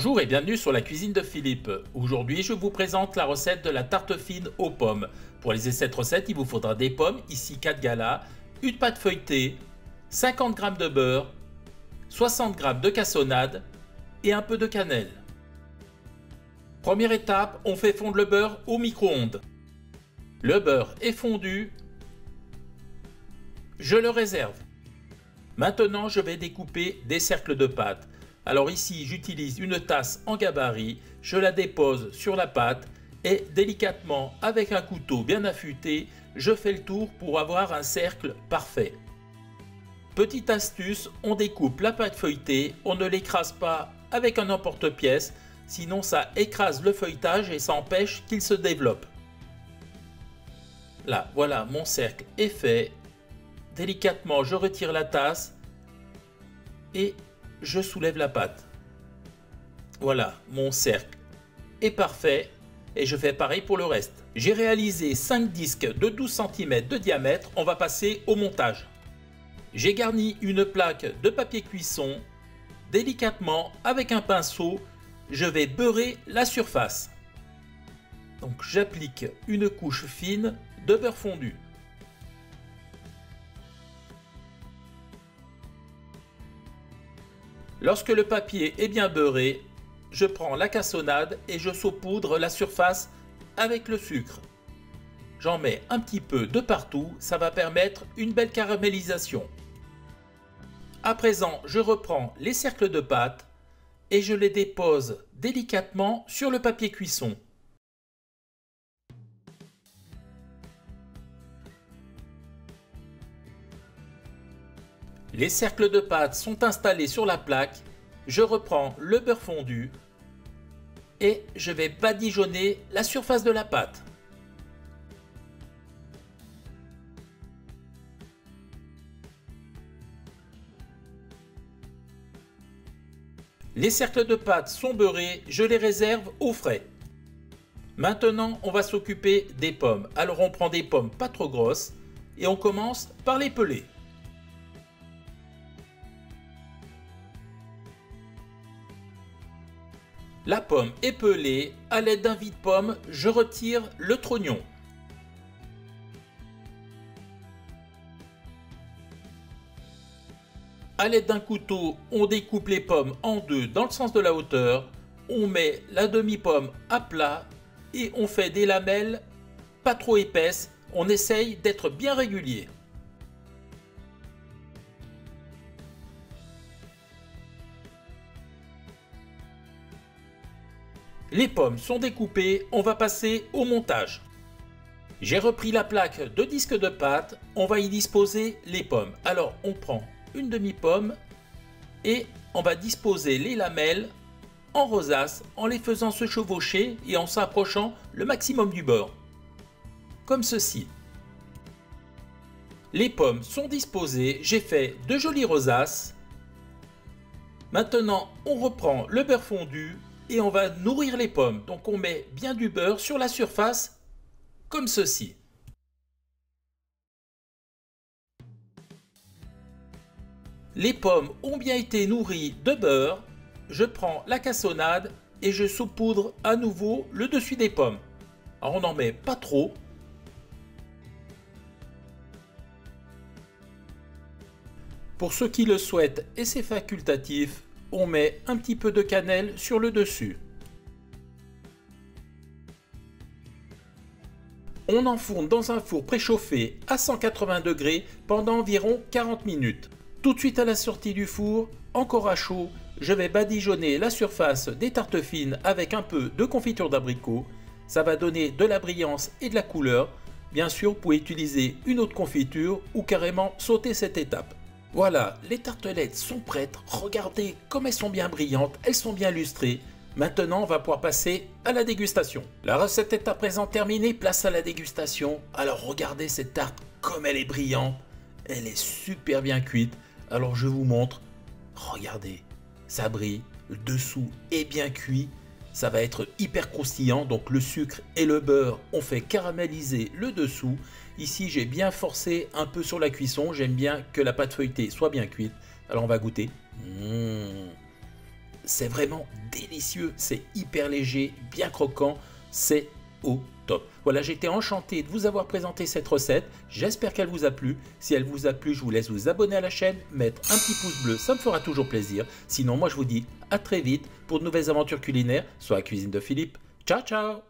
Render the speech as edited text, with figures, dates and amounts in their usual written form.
Bonjour et bienvenue sur la cuisine de Philippe. Aujourd'hui, je vous présente la recette de la tarte fine aux pommes. Pour réaliser cette recette, il vous faudra des pommes, ici 4 galas, une pâte feuilletée, 50 g de beurre, 60 g de cassonade et un peu de cannelle. Première étape, on fait fondre le beurre au micro-ondes. Le beurre est fondu, je le réserve. Maintenant, je vais découper des cercles de pâte. Alors ici, j'utilise une tasse en gabarit, je la dépose sur la pâte et délicatement, avec un couteau bien affûté, je fais le tour pour avoir un cercle parfait. Petite astuce, on découpe la pâte feuilletée, on ne l'écrase pas avec un emporte-pièce, sinon ça écrase le feuilletage et ça empêche qu'il se développe. Là, voilà, mon cercle est fait. Délicatement, je retire la tasse et je soulève la pâte. Voilà, mon cercle est parfait et je fais pareil pour le reste. J'ai réalisé 5 disques de 12 cm de diamètre, on va passer au montage. J'ai garni une plaque de papier cuisson. Délicatement, avec un pinceau, je vais beurrer la surface. Donc j'applique une couche fine de beurre fondu. Lorsque le papier est bien beurré, je prends la cassonade et je saupoudre la surface avec le sucre. J'en mets un petit peu de partout, ça va permettre une belle caramélisation. À présent, je reprends les cercles de pâte et je les dépose délicatement sur le papier cuisson. Les cercles de pâte sont installés sur la plaque, je reprends le beurre fondu et je vais badigeonner la surface de la pâte. Les cercles de pâte sont beurrés, je les réserve au frais. Maintenant, on va s'occuper des pommes. Alors on prend des pommes pas trop grosses et on commence par les peler. La pomme est pelée, à l'aide d'un vide-pomme, je retire le trognon. À l'aide d'un couteau, on découpe les pommes en deux dans le sens de la hauteur, on met la demi-pomme à plat et on fait des lamelles pas trop épaisses, on essaye d'être bien régulier. Les pommes sont découpées, on va passer au montage. J'ai repris la plaque de disque de pâte, on va y disposer les pommes. Alors on prend une demi-pomme et on va disposer les lamelles en rosace en les faisant se chevaucher et en s'approchant le maximum du bord. Comme ceci. Les pommes sont disposées, j'ai fait de jolies rosaces. Maintenant on reprend le beurre fondu et on va nourrir les pommes. Donc on met bien du beurre sur la surface, comme ceci. Les pommes ont bien été nourries de beurre. Je prends la cassonade et je saupoudre à nouveau le dessus des pommes. Alors on n'en met pas trop. Pour ceux qui le souhaitent, et c'est facultatif, on met un petit peu de cannelle sur le dessus. On enfourne dans un four préchauffé à 180 degrés pendant environ 40 minutes. Tout de suite à la sortie du four, encore à chaud, je vais badigeonner la surface des tartes fines avec un peu de confiture d'abricot. Ça va donner de la brillance et de la couleur. Bien sûr, vous pouvez utiliser une autre confiture ou carrément sauter cette étape. Voilà, les tartelettes sont prêtes. Regardez comme elles sont bien brillantes, elles sont bien lustrées. Maintenant, on va pouvoir passer à la dégustation. La recette est à présent terminée, place à la dégustation. Alors regardez cette tarte comme elle est brillante. Elle est super bien cuite. Alors je vous montre. Regardez, ça brille. Le dessous est bien cuit. Ça va être hyper croustillant. Donc le sucre et le beurre ont fait caraméliser le dessous. Ici, j'ai bien forcé un peu sur la cuisson. J'aime bien que la pâte feuilletée soit bien cuite. Alors on va goûter. c'est vraiment délicieux, c'est hyper léger, bien croquant, c'est au top. Voilà, j'étais enchanté de vous avoir présenté cette recette, j'espère qu'elle vous a plu. Si elle vous a plu, je vous laisse vous abonner à la chaîne, mettre un petit pouce bleu, ça me fera toujours plaisir. Sinon, moi je vous dis à très vite pour de nouvelles aventures culinaires sur la cuisine de Philippe. Ciao ciao!